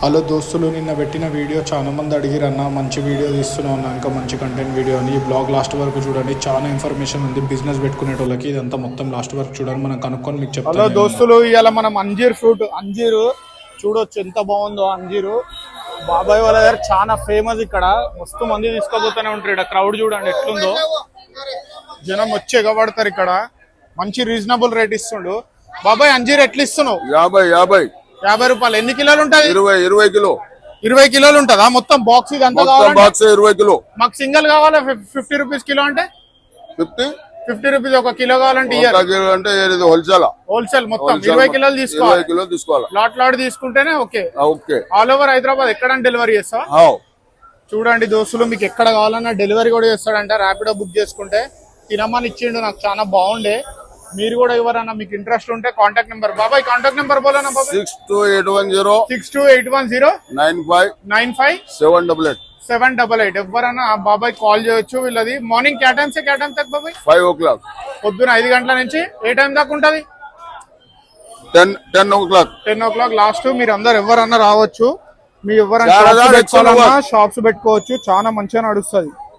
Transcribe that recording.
Hello దోస్తులు, నిన్న పెట్టిన వీడియో చాలా మంది అడిగిరన్న, మంచి వీడియో తీస్తున్నావు అన్న, ఇంకా మంచి కంటెంట్ వీడియో అని. ఈ బ్లాగ్ లాస్ట్ వరకు చూడండి, చాలా ఇన్ఫర్మేషన్ ఉంది బిజినెస్ పెట్టుకునేటోళ్ళకి. ఇదంతా మొత్తం లాస్ట్ వరకు చూడండి, మనం కనుక్కొని మీకు చెప్తాను. హలో దోస్తులు, ఇవాళ మనం అంజీర్ ఫ్రూట్, అంజీరు చూడొచ్చు ఎంత బాగుందో. అంజీరు బాబాయ్ వాళ్ళ దగ్గర చాలా ఫేమస్. ఇక్కడ మస్తు మంది తీసుకోబోతూనే ఉంటారు. ఇక్కడ క్రౌడ్ చూడండి ఎట్లుందో, జనం వచ్చి ఎగబడతారు. ఇక్కడ మంచి రీజనబుల్ రేట్ ఇస్తుండు బాబాయ్. అంజీర్ ఎట్లా ఇస్తున్నావు? 50 రూపాయలు. ఎన్ని కిలోలు ఉంటుంది? 20 కిలో. 20 కిలోలు ఉంటుందా మొత్తం బాక్స్? ఇది అంతా బాక్స్ 20 కిలో. మాకు సింగిల్ కావాలా? 50 రూపీస్ కిలో అంటే 50 రూపీస్ ఒక కిలో కావాలంటే అంటే హోల్సేల్ మొత్తం 20 కిలోలు తీసుకోవాలి. లాట్ తీసుకుంటేనే ఓకే. ఆల్ ఓవర్ హైదరాబాద్ ఎక్కడ డెలివరీ చేస్తావా? చూడండి దోస్తులు, మీకు ఎక్కడ కావాలన్నా డెలివరీ కూడా చేస్తాడంట. ర్యాపిడో బుక్ చేసుకుంటే. తినమని ఇచ్చిండు, నాకు చాలా బాగుండే. మీరు కూడా ఎవరన్నా మీకు ఇంట్రెస్ట్ ఉంటే కాంటాక్ట్ నెంబర్ బాబాయ్, కాంటాక్ట్ నెంబర్ బోలనా బాబాయ్? 6281 95 788. ఎవరన్నా బాబాయ్ కాల్ చేయొచ్చు. వీళ్ళది మార్నింగ్ క్యా టైం తక్ బాబాయ్? 5 o'clock. పొద్దున 5 గంటల నుంచి ఏ టైం దాకా ఉంటది? 10 o'clock. 10 o'clock last. మీరు అందరు ఎవరన్నా రావచ్చు. మీ ఎవరన్నా షాప్స్ పెట్టుకోవచ్చు, చాలా మంచిగా నడుస్తుంది.